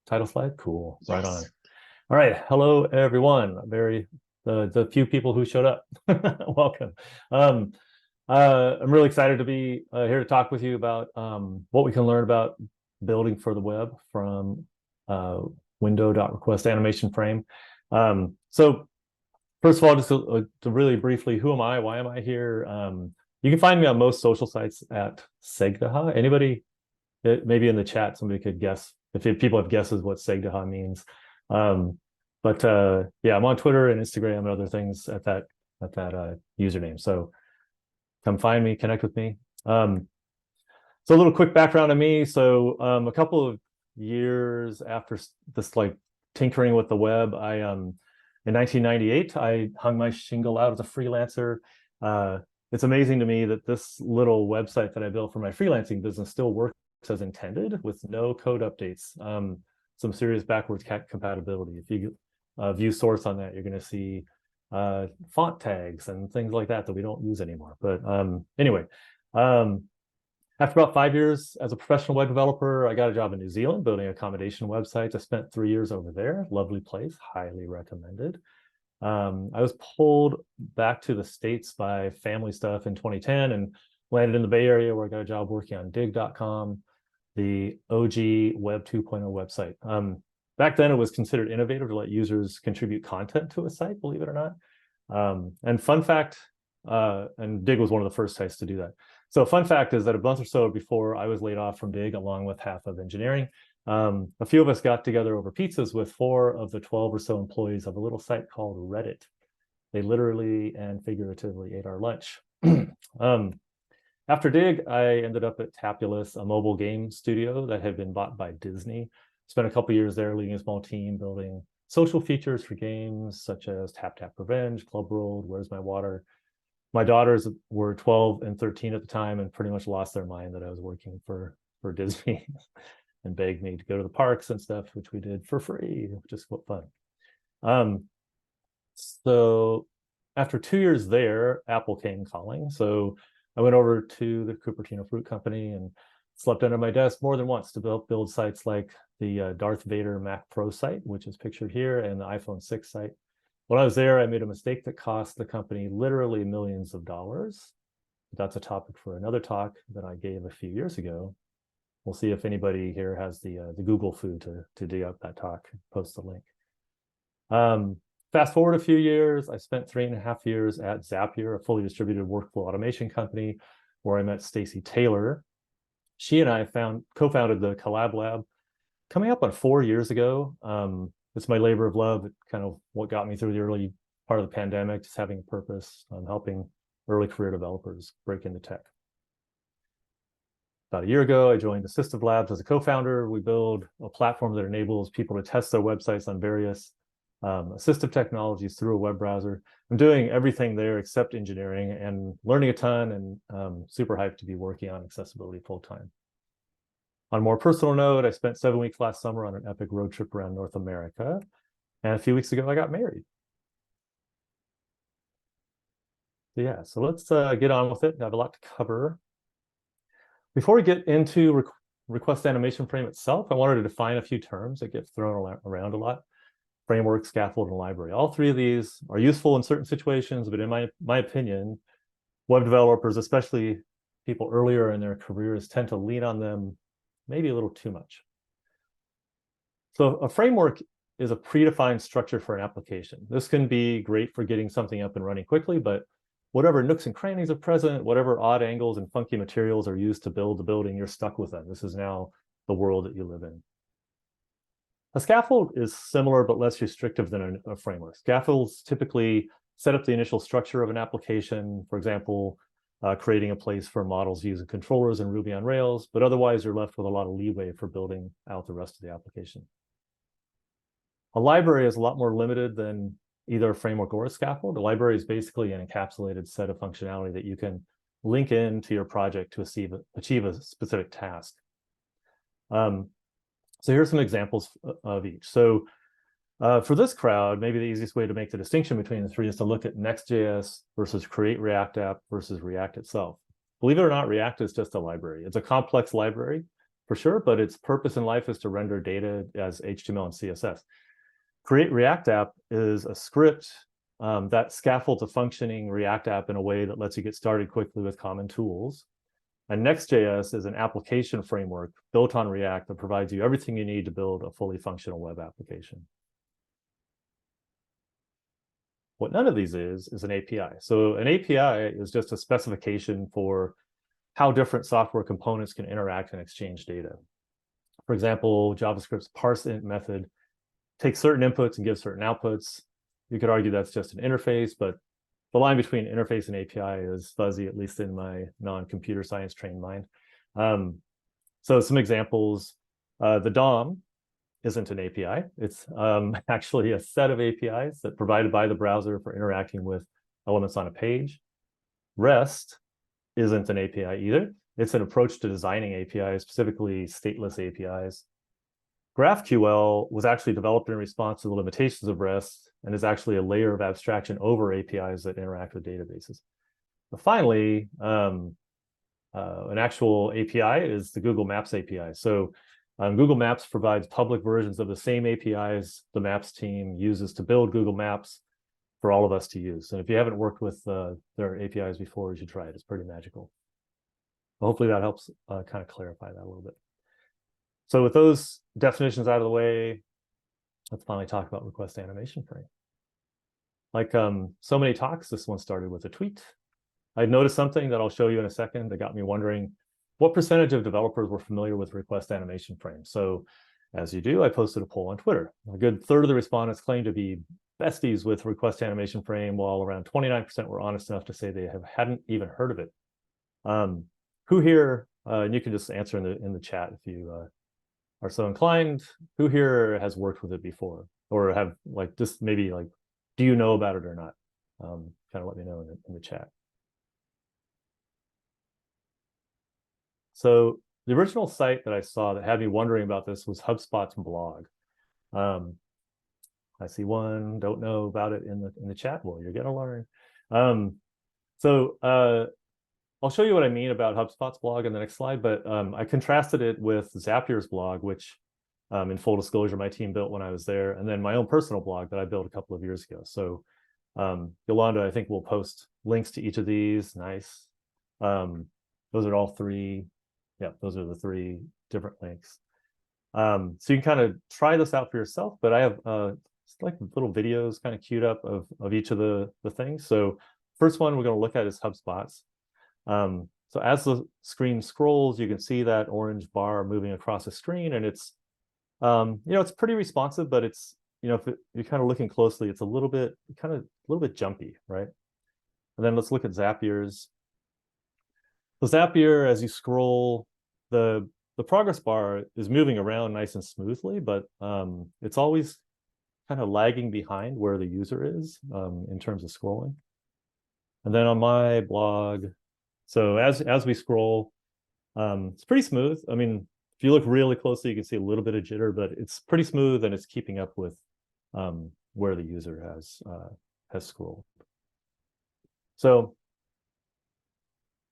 title slide? Cool. Yes. Right on. All right. Hello, everyone. The few people who showed up. Welcome. I'm really excited to be here to talk with you about what we can learn about building for the web from window.requestAnimationFrame. So first of all, just to really briefly, who am I? Why am I here? You can find me on most social sites at Segdaha. Anybody, maybe in the chat, somebody could guess if people have guesses what Segdaha means. Yeah, I'm on Twitter and Instagram and other things at that username. So come find me, connect with me. So a little quick background on me. So a couple of years after this like tinkering with the web, in 1998, I hung my shingle out as a freelancer. It's amazing to me that this little website that I built for my freelancing business still works as intended with no code updates. Some serious backwards compatibility. If you view source on that, you're going to see font tags and things like that we don't use anymore. But anyway, after about 5 years as a professional web developer, I got a job in New Zealand building accommodation websites. I spent 3 years over there. Lovely place, highly recommended. I was pulled back to the States by family stuff in 2010 and landed in the Bay Area where I got a job working on dig.com, the OG Web 2.0 website. Back then, it was considered innovative to let users contribute content to a site, believe it or not. And fun fact, and Dig was one of the first sites to do that. So fun fact is that a month or so before I was laid off from Dig, along with half of engineering, a few of us got together over pizzas with 4 of the 12 or so employees of a little site called Reddit. They literally and figuratively ate our lunch. After Dig, I ended up at Tapulous, a mobile game studio that had been bought by Disney. Spent a couple years there leading a small team building social features for games such as Tap Tap Revenge, Club World, Where's My Water. My daughters were 12 and 13 at the time and pretty much lost their mind that I was working for Disney and begged me to go to the parks and stuff, which we did for free, which is fun. So after 2 years there, Apple came calling. So I went over to the Cupertino Fruit Company and slept under my desk more than once to build sites like the Darth Vader Mac Pro site, which is pictured here, and the iPhone 6 site. When I was there, I made a mistake that cost the company literally millions of dollars. That's a topic for another talk that I gave a few years ago. We'll see if anybody here has the Google foo to dig up that talk, post the link. Fast forward a few years, I spent 3.5 years at Zapier, a fully distributed workflow automation company, where I met Stacy Taylor. She and I co-founded the Collab Lab coming up on 4 years ago. It's my labor of love. It's kind of what got me through the early part of the pandemic, just having a purpose, helping early career developers break into tech. About a year ago, I joined Assistive Labs as a co-founder. We build a platform that enables people to test their websites on various assistive technologies through a web browser. I'm doing everything there except engineering and learning a ton, and super hyped to be working on accessibility full-time. On a more personal note, I spent 7 weeks last summer on an epic road trip around North America. And a few weeks ago, I got married. So yeah, so let's get on with it. I have a lot to cover. Before we get into request animation frame itself, I wanted to define a few terms that get thrown around a lot. Framework, scaffold, and library. All 3 of these are useful in certain situations, but in my opinion, web developers, especially people earlier in their careers, tend to lean on them maybe a little too much. So a framework is a predefined structure for an application. This can be great for getting something up and running quickly, but whatever nooks and crannies are present, whatever odd angles and funky materials are used to build the building, you're stuck with them. This is now the world that you live in. A scaffold is similar but less restrictive than a framework. Scaffolds typically set up the initial structure of an application, for example, creating a place for models using controllers and Ruby on Rails, but otherwise you're left with a lot of leeway for building out the rest of the application. A library is a lot more limited than either a framework or a scaffold. A library is basically an encapsulated set of functionality that you can link into your project to achieve a specific task. So here's some examples of each. So for this crowd, maybe the easiest way to make the distinction between the 3 is to look at Next.js versus Create React App versus React itself. Believe it or not, React is just a library. It's a complex library for sure, but its purpose in life is to render data as HTML and CSS. Create React App is a script that scaffolds a functioning React app in a way that lets you get started quickly with common tools. And Next.js is an application framework built on React that provides you everything you need to build a fully functional web application. What none of these is an API. So an API is just a specification for how different software components can interact and exchange data. For example, JavaScript's parseInt method takes certain inputs and gives certain outputs. You could argue that's just an interface, but the line between interface and API is fuzzy, at least in my non-computer science trained mind. So some examples, the DOM isn't an API. It's actually a set of APIs that provided by the browser for interacting with elements on a page. REST isn't an API either. It's an approach to designing APIs, specifically stateless APIs. GraphQL was actually developed in response to the limitations of REST and is actually a layer of abstraction over APIs that interact with databases. But finally, an actual API is the Google Maps API. So Google Maps provides public versions of the same APIs the Maps team uses to build Google Maps for all of us to use. And if you haven't worked with their APIs before, you should try it. It's pretty magical. Well, hopefully that helps kind of clarify that a little bit. So with those definitions out of the way, let's finally talk about requestAnimationFrame. Like so many talks, this one started with a tweet. I noticed something that I'll show you in a second that got me wondering what percentage of developers were familiar with requestAnimationFrame. So as you do, I posted a poll on Twitter. A good third of the respondents claimed to be besties with requestAnimationFrame, while around 29% were honest enough to say they hadn't even heard of it. Who here, and you can just answer in the chat if you are so inclined, who here has worked with it before, or have like just maybe like, do you know about it or not? Kind of let me know in the chat. So the original site that I saw that had me wondering about this was HubSpot's blog. I see one, don't know about it in the chat. Well, you're gonna learn. I'll show you what I mean about HubSpot's blog in the next slide, but I contrasted it with Zapier's blog, which in full disclosure, my team built when I was there, and then my own personal blog that I built a couple of years ago. So Yolanda, I think, will post links to each of these. Nice. Those are all three. Yeah, those are the three different links. So you can kind of try this out for yourself, but I have like little videos kind of queued up of each of the things. So first one we're going to look at is HubSpot's. So as the screen scrolls, you can see that orange bar moving across the screen, and it's, it's pretty responsive, but it's, if you're kind of looking closely, it's a little bit jumpy, right? And then let's look at Zapier's. So Zapier, as you scroll, the progress bar is moving around nice and smoothly, but it's always kind of lagging behind where the user is in terms of scrolling. And then on my blog, so as we scroll, it's pretty smooth. I mean, if you look really closely, you can see a little bit of jitter, but it's pretty smooth and it's keeping up with where the user has scrolled. So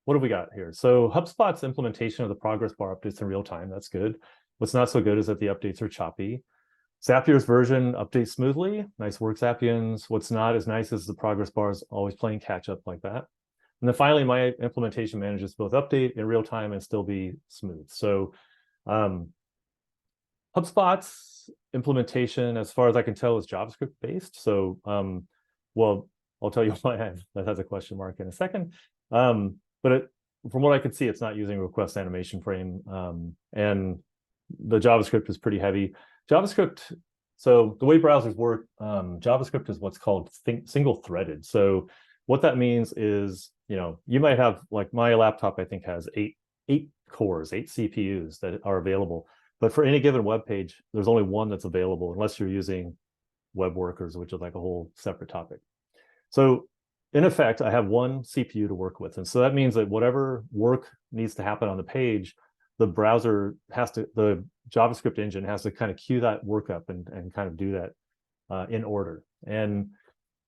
what have we got here? So HubSpot's implementation of the progress bar updates in real time. That's good. What's not so good is that the updates are choppy. Zapier's version updates smoothly. Nice work, Zapians. What's not as nice as the progress bar is always playing catch up like that. And then finally, my implementation manages both update in real time and still be smooth. So HubSpot's implementation, as far as I can tell, is JavaScript based. So, well, I'll tell you why that has a question mark in a second. But from what I can see, it's not using requestAnimationFrame, and the JavaScript is pretty heavy. JavaScript, so the way browsers work, JavaScript is what's called single-threaded. So what that means is, you might have, like my laptop, I think has eight cores, 8 CPUs that are available. But for any given web page, there's only one that's available, unless you're using web workers, which is like a whole separate topic. So in effect, I have one CPU to work with. And so that means that whatever work needs to happen on the page, the JavaScript engine has to kind of queue that work up and kind of do that in order. And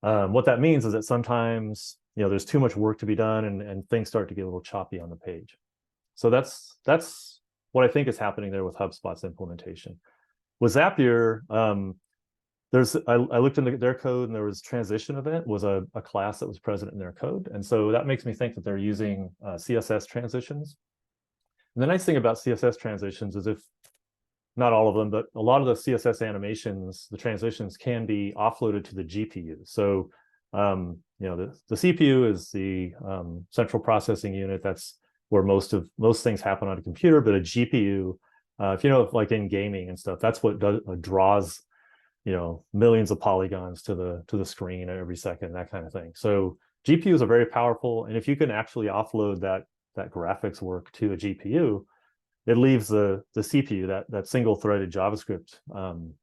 what that means is that sometimes, there's too much work to be done and things start to get a little choppy on the page. So that's what I think is happening there with HubSpot's implementation. With Zapier, I looked into their code, and there was transition event was a class that was present in their code. And so that makes me think that they're using CSS transitions. And the nice thing about CSS transitions is, if not all of them, but a lot of the CSS animations, the transitions can be offloaded to the GPU. So, the CPU is the central processing unit. That's where most things happen on a computer. But a GPU, if you know, like in gaming and stuff, that's what draws, millions of polygons to the screen every second, that kind of thing. So GPUs are very powerful, and if you can actually offload that graphics work to a GPU, it leaves the CPU, that single-threaded JavaScript kind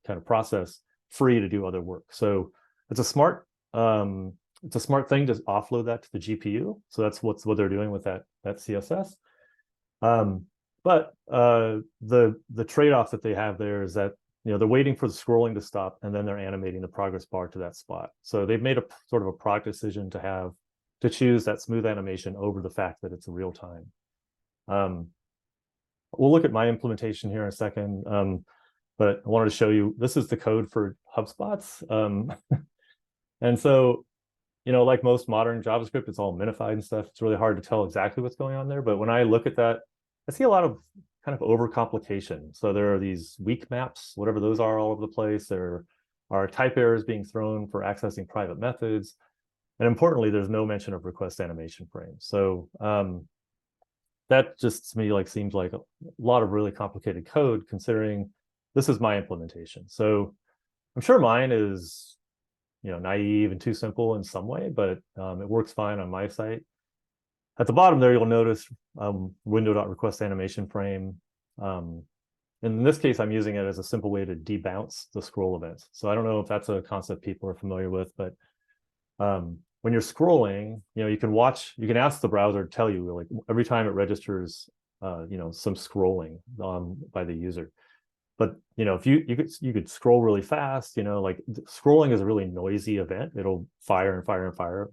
of process, free to do other work. So it's a smart thing to offload that to the GPU. So that's what they're doing with that CSS. But the trade-off that they have there is that they're waiting for the scrolling to stop, and then they're animating the progress bar to that spot. So they've made a sort of a product decision to choose that smooth animation over the fact that it's real time. We'll look at my implementation here in a second, but I wanted to show you, this is the code for HubSpots. And so, like most modern JavaScript, it's all minified and stuff. It's really hard to tell exactly what's going on there. But when I look at that, I see a lot of kind of overcomplication. So there are these weak maps, whatever those are, all over the place. There are type errors being thrown for accessing private methods. And importantly, there's no mention of request animation frames. So that just to me seems like a lot of really complicated code, considering this is my implementation. So I'm sure mine is naive and too simple in some way, but it works fine on my site. At the bottom there, you'll notice window.requestAnimationFrame. In this case, I'm using it as a simple way to debounce the scroll events. So I don't know if that's a concept people are familiar with, but when you're scrolling, you can ask the browser to tell you every time it registers, some scrolling by the user. But if you could scroll really fast, scrolling is a really noisy event. It'll fire and fire and fire,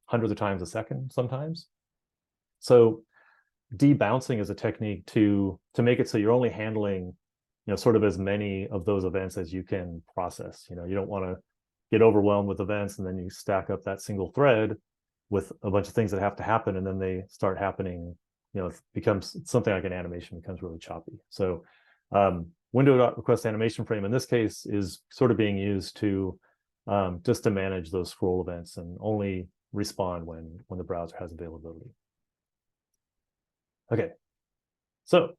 hundreds of times a second sometimes. So debouncing is a technique to make it so you're only handling, sort of as many of those events as you can process. You don't want to get overwhelmed with events, and then you stack up that single thread with a bunch of things that have to happen, and then they start happening. It becomes something like an animation becomes really choppy. So window.requestAnimationFrame in this case is sort of being used to just to manage those scroll events and only respond when the browser has availability. Okay, so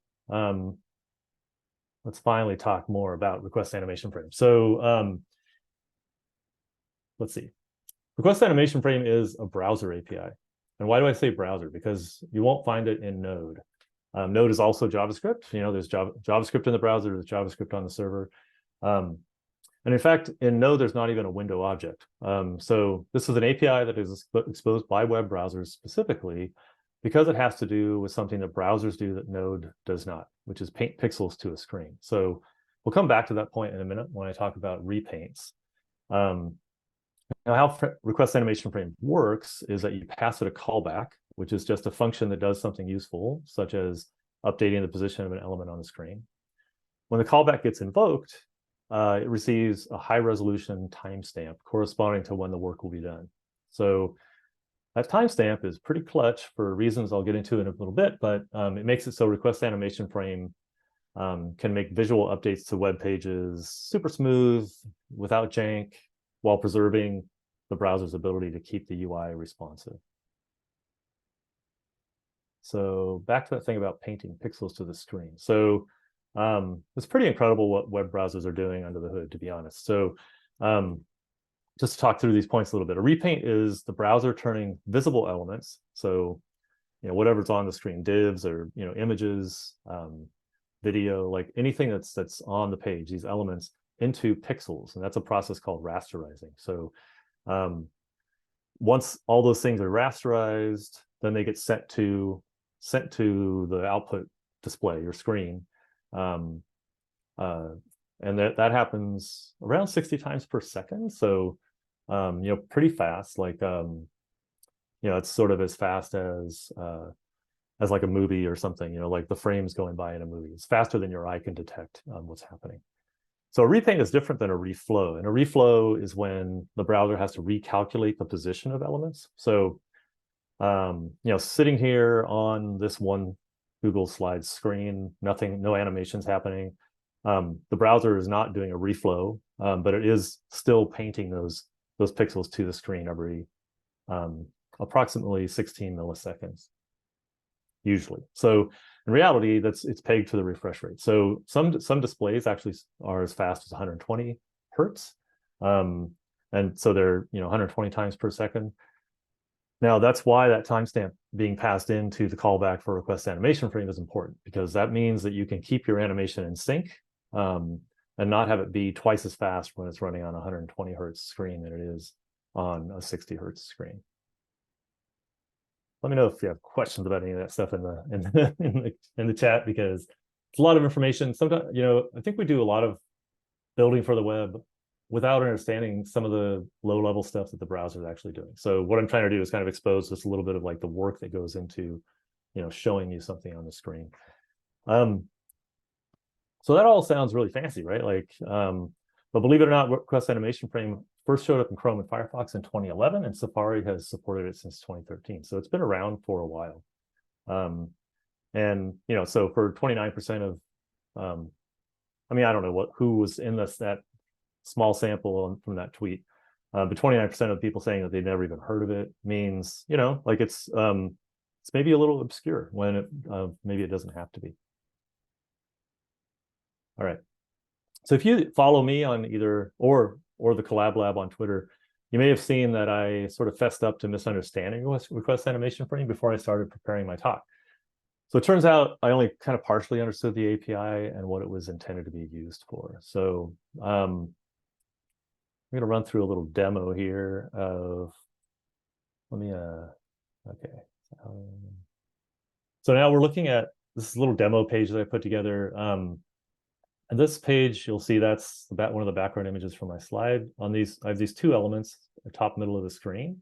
let's finally talk more about requestAnimationFrame. So let's see. RequestAnimationFrame is a browser API. And why do I say browser? Because you won't find it in Node. Node is also JavaScript. There's JavaScript in the browser, there's JavaScript on the server. And in fact, in Node, there's not even a window object. So this is an API that is exposed by web browsers specifically because it has to do with something that browsers do that Node does not, which is paint pixels to a screen. So we'll come back to that point in a minute when I talk about repaints. Now, how RequestAnimationFrame works is that you pass it a callback, which is just a function that does something useful, such as updating the position of an element on the screen. When the callback gets invoked, it receives a high-resolution timestamp corresponding to when the work will be done. So that timestamp is pretty clutch for reasons I'll get into in a little bit, but it makes it so RequestAnimationFrame can make visual updates to web pages super smooth, without jank, while preserving the browser's ability to keep the UI responsive. So back to that thing about painting pixels to the screen. So it's pretty incredible what web browsers are doing under the hood, to be honest. So just to talk through these points a little bit, a repaint is the browser turning visible elements, so whatever's on the screen, divs or images, video, like anything that's on the page, these elements, into pixels, and that's a process called rasterizing. So once all those things are rasterized, then they get sent to the output display, your screen, and that happens around 60 times per second. So pretty fast. It's sort of as fast as as like a movie or something, you know, like the frames going by in a movie. It's faster than your eye can detect what's happening. So a repaint is different than a reflow. And a reflow is when the browser has to recalculate the position of elements. So, you know, sitting here on this one Google Slides screen, nothing, no animations happening. The browser is not doing a reflow, but it is still painting those pixels to the screen every approximately 16 milliseconds, usually. So in reality, it's pegged to the refresh rate. So some displays actually are as fast as 120 hertz, and so they're 120 times per second. Now that's why that timestamp being passed into the callback for request animation frame is important, because that means that you can keep your animation in sync and not have it be twice as fast when it's running on a 120 hertz screen than it is on a 60 hertz screen. Let me know if you have questions about any of that stuff in the chat, because it's a lot of information. Sometimes, I think we do a lot of building for the web without understanding some of the low-level stuff that the browser is actually doing. So what I'm trying to do is kind of expose just a little bit of like the work that goes into, showing you something on the screen. So that all sounds really fancy, right? Like, but believe it or not, Request Animation Frame first showed up in Chrome and Firefox in 2011, and Safari has supported it since 2013. So it's been around for a while. And so for 29% of, I mean, I don't know who was in that small sample from that tweet, but 29% of people saying that they'd never even heard of it means, like it's maybe a little obscure when maybe it doesn't have to be. All right. So if you follow me on either or the Collab Lab on Twitter, you may have seen that I sort of fessed up to misunderstanding request animation frame before I started preparing my talk. So it turns out I only kind of partially understood the API and what it was intended to be used for. So I'm going to run through a little demo here of, okay. So now we're looking at this little demo page that I put together. And this page, you'll see that's one of the background images from my slide. On these, I have these two elements, the top middle of the screen.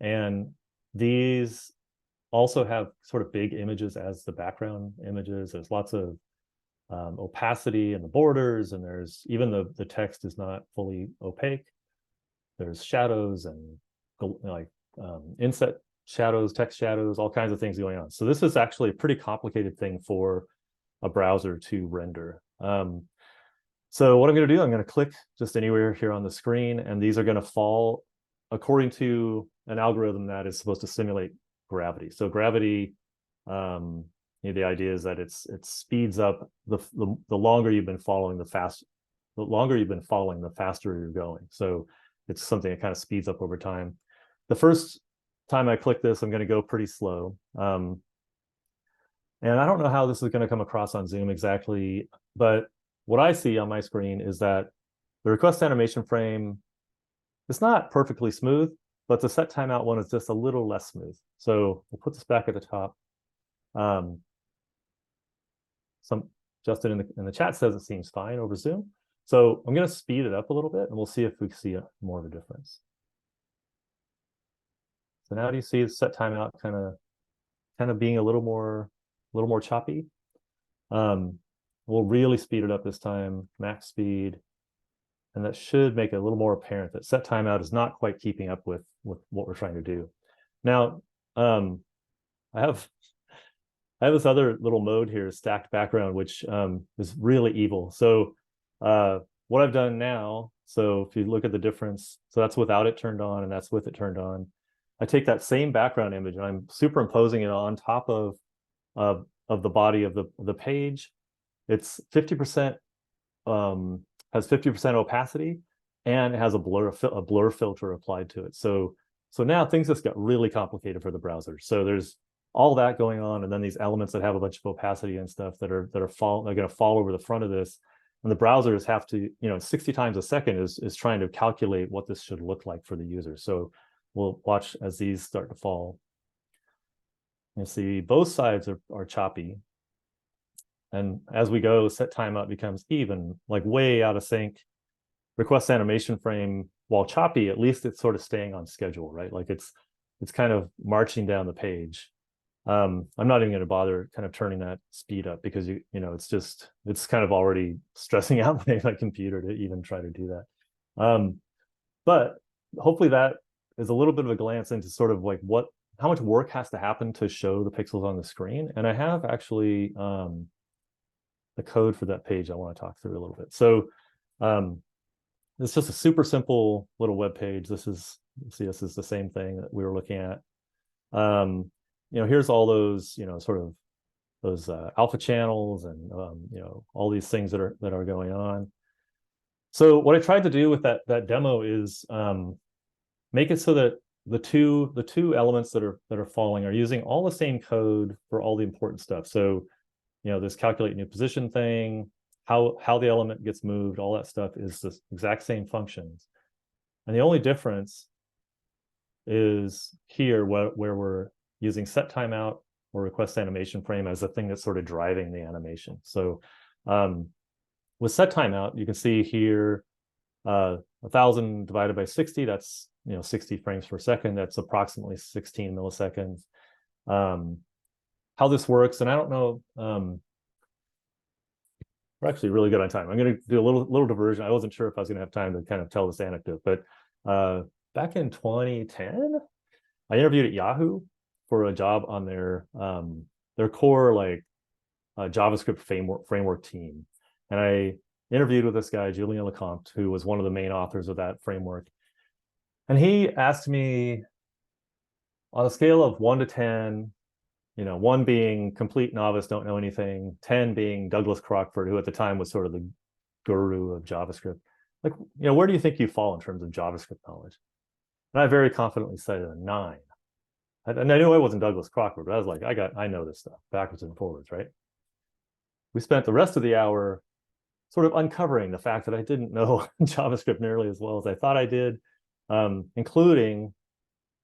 And these also have sort of big images as the background images. There's lots of opacity in the borders, and there's even the text is not fully opaque. There's shadows and like inset shadows, text shadows, all kinds of things going on. So this is actually a pretty complicated thing for a browser to render. So what I'm going to do, I'm going to click just anywhere here on the screen, and these are going to fall according to an algorithm that is supposed to simulate gravity. So gravity, the idea is that it speeds up the longer you've been following the faster you're going. So it's something that kind of speeds up over time. The first time I click this, I'm going to go pretty slow. And I don't know how this is going to come across on Zoom exactly, but what I see on my screen is that the request animation frame is not perfectly smooth, but the set timeout one is just a little less smooth. So we'll put this back at the top. Justin in the chat says it seems fine over Zoom. So I'm going to speed it up a little bit, and we'll see if we see more of a difference. So now do you see the set timeout kind of being a little more choppy? We'll really speed it up this time, max speed, and that should make it a little more apparent that set timeout is not quite keeping up with what we're trying to do. Now, I have this other little mode here, stacked background, which is really evil. So what I've done now, so if you look at the difference, so that's without it turned on and that's with it turned on. I take that same background image and I'm superimposing it on top of the body of the page. It's 50%, has 50% opacity, and it has a blur filter applied to it. So now things just got really complicated for the browser. So there's all that going on, and then these elements that have a bunch of opacity and stuff that are going to fall over the front of this, and the browsers have to, 60 times a second is trying to calculate what this should look like for the user. So we'll watch as these start to fall. You see both sides are choppy. And as we go, set timeout becomes even, like way out of sync. Request animation frame, while choppy, at least it's sort of staying on schedule, right? Like it's kind of marching down the page. I'm not even going to bother kind of turning that speed up because it's kind of already stressing out my computer to even try to do that. But hopefully that is a little bit of a glance into sort of like how much work has to happen to show the pixels on the screen. And I have actually the code for that page I want to talk through a little bit. So it's just a super simple little web page. This is the same thing that we were looking at. Here's all those, sort of those alpha channels and all these things that are going on. So what I tried to do with that demo is make it so that the two elements that are falling are using all the same code for all the important stuff. So this calculate new position thing, how the element gets moved, all that stuff is the exact same functions. And the only difference is here where we're using set timeout or request animation frame as the thing that's sort of driving the animation. So with set timeout, you can see here 1,000 divided by 60, that's 60 frames per second. That's approximately 16 milliseconds. How this works, and I don't know, we're actually really good on time. I'm going to do a little diversion. I wasn't sure if I was going to have time to kind of tell this anecdote, but back in 2010, I interviewed at Yahoo for a job on their core JavaScript framework team, and I interviewed with this guy Julien Lecomte, who was one of the main authors of that framework, and he asked me on a scale of 1 to 10. 1 being complete novice, don't know anything, 10 being Douglas Crockford, who at the time was sort of the guru of JavaScript. Like, where do you think you fall in terms of JavaScript knowledge? And I very confidently said a 9. And I knew I wasn't Douglas Crockford, but I was like, I know this stuff backwards and forwards, right? We spent the rest of the hour sort of uncovering the fact that I didn't know JavaScript nearly as well as I thought I did, including,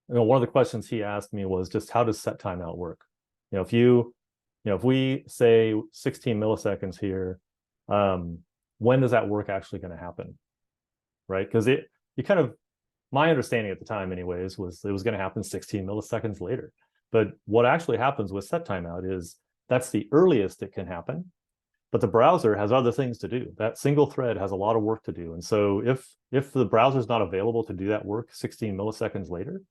one of the questions he asked me was just, how does set timeout work? If we say 16 milliseconds here, when does that work actually going to happen, right? Because my understanding at the time anyways was it was going to happen 16 milliseconds later. But what actually happens with set timeout is that's the earliest it can happen, but the browser has other things to do. That single thread has a lot of work to do. And so if the browser is not available to do that work 16 milliseconds later,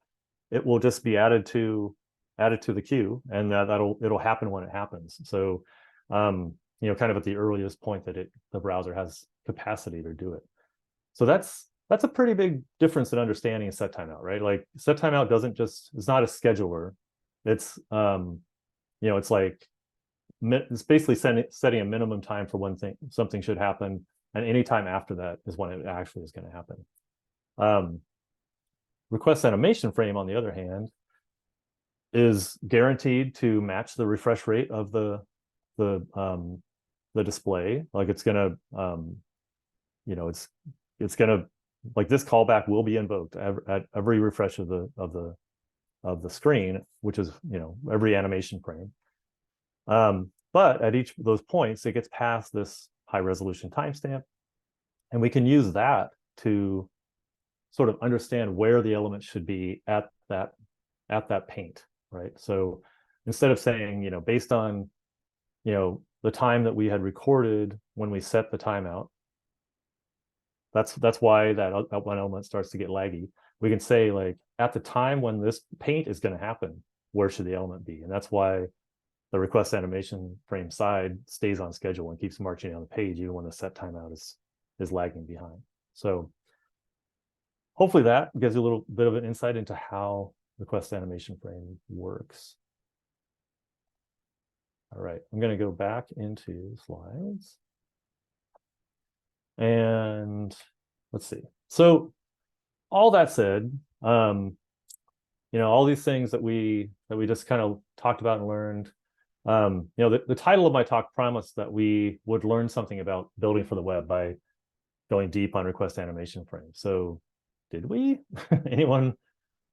it will just be added to the queue, and it'll happen when it happens. So, kind of at the earliest point that the browser has capacity to do it. So that's a pretty big difference in understanding set timeout, right? Like set timeout it's not a scheduler. It's it's basically setting a minimum time for when something should happen, and any time after that is when it actually is going to happen. Request animation frame, on the other hand, is guaranteed to match the refresh rate of the display. Like it's gonna it's gonna, like, this callback will be invoked at every refresh of the screen, which is every animation frame. But at each of those points, it gets past this high resolution timestamp, and we can use that to sort of understand where the element should be at that paint, right? So instead of saying, based on, the time that we had recorded when we set the timeout, that's why that one element starts to get laggy. We can say, like, at the time when this paint is going to happen, where should the element be? And that's why the request animation frame side stays on schedule and keeps marching down the page even when the set timeout is lagging behind. So hopefully that gives you a little bit of an insight into how request animation frame works. All right, I'm going to go back into slides. And let's see. So all that said, all these things that we just kind of talked about and learned, the title of my talk promised that we would learn something about building for the web by going deep on request animation frame. So did we? Anyone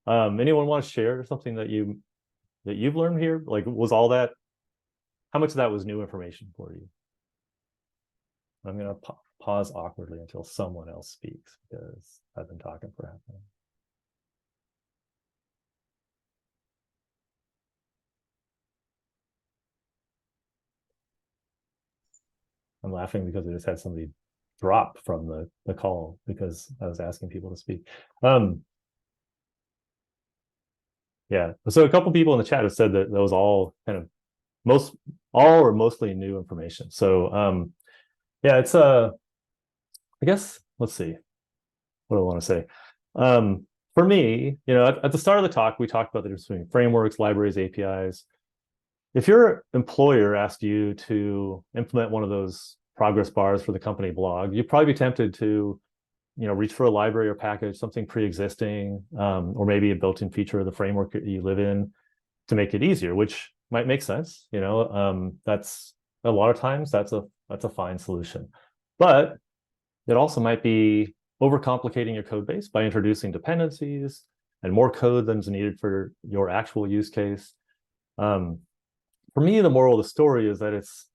want to share something that you've learned here? Like, was all that, how much of that was new information for you? I'm going to pause awkwardly until someone else speaks because I've been talking for half an hour. I'm laughing because I just had somebody drop from the call because I was asking people to speak. Yeah, so a couple people in the chat have said that was all kind of all or mostly new information. So yeah, it's I guess let's see, what do I want to say? For me, at the start of the talk, we talked about the difference between frameworks, libraries, APIs. If your employer asked you to implement one of those progress bars for the company blog, you'd probably be tempted to reach for a library or package, something pre-existing, or maybe a built-in feature of the framework that you live in to make it easier, which might make sense. That's a lot of times that's a fine solution, but it also might be overcomplicating your code base by introducing dependencies and more code than's needed for your actual use case. For me, the moral of the story is that it's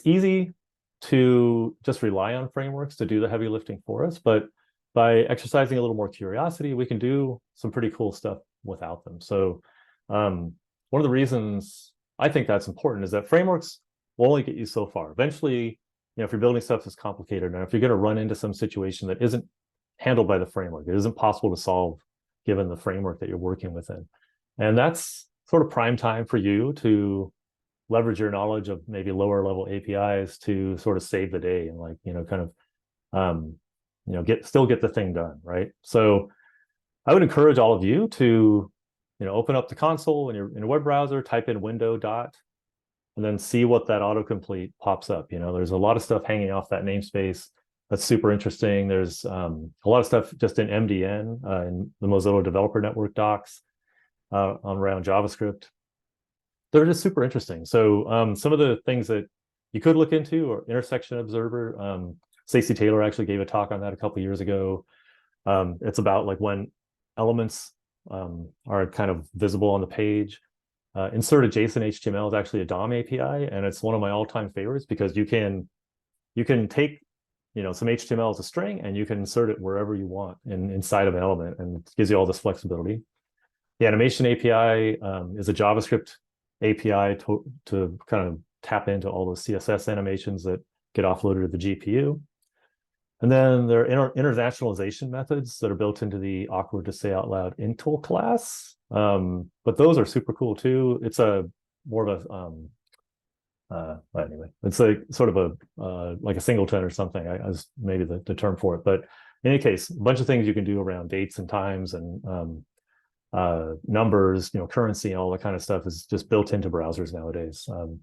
easy to just rely on frameworks to do the heavy lifting for us, but by exercising a little more curiosity, we can do some pretty cool stuff without them. So one of the reasons I think that's important is that frameworks will only get you so far. Eventually, if you're building stuff that's complicated, and if you're going to run into some situation that isn't handled by the framework, it isn't possible to solve given the framework that you're working within. And that's sort of prime time for you to leverage your knowledge of maybe lower level APIs to sort of save the day and still get the thing done, right? So I would encourage all of you to open up the console in your web browser, type in window dot, and then see what that autocomplete pops up. There's a lot of stuff hanging off that namespace that's super interesting. There's a lot of stuff just in MDN, in the Mozilla Developer Network docs around JavaScript. They're just super interesting. So some of the things that you could look into are intersection observer. Stacey Taylor actually gave a talk on that a couple of years ago. It's about like when elements are kind of visible on the page. Insert JSON HTML is actually a DOM API, and it's one of my all-time favorites because you can take some HTML as a string and you can insert it wherever you want inside of an element, and it gives you all this flexibility. The animation API is a JavaScript API to kind of tap into all those CSS animations that get offloaded to the GPU. And then there are internationalization methods that are built into the awkward to say out loud intel class. But those are super cool too. It's more of a anyway, it's like sort of a like a singleton or something. I was maybe the term for it. But in any case, a bunch of things you can do around dates and times and numbers, currency, and all that kind of stuff is just built into browsers nowadays. So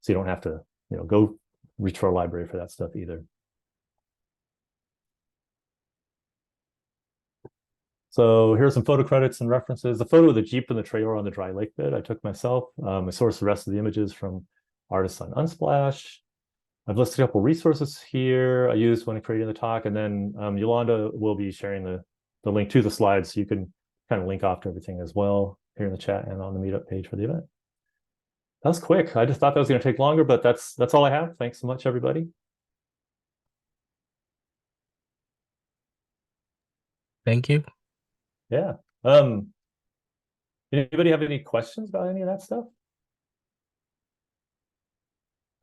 you don't have to go reach for a library for that stuff either. So here's some photo credits and references. The photo of the Jeep and the trailer on the dry lake bed I took myself. I sourced the rest of the images from artists on Unsplash. I've listed a couple resources here I used when creating the talk, and then Yolanda will be sharing the link to the slides, so you can kind of link off to everything as well here in the chat and on the meetup page for the event. That was quick. I just thought that was going to take longer, but that's all I have. Thanks so much, everybody. Thank you. Yeah. Anybody have any questions about any of that stuff?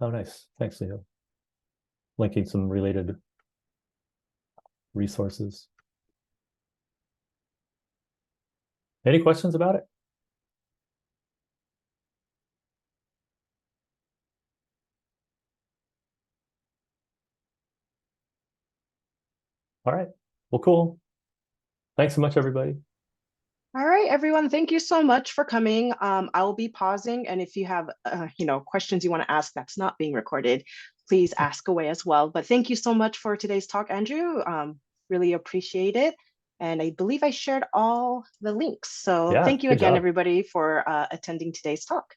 Oh, nice. Thanks, Leo. Linking some related resources. Any questions about it? All right. Well, cool. Thanks so much, everybody. All right, everyone. Thank you so much for coming. I will be pausing, and if you have, questions you want to ask that's not being recorded, please ask away as well. But thank you so much for today's talk, Andrew. Really appreciate it. And I believe I shared all the links. So yeah, thank you again, everybody, for attending today's talk.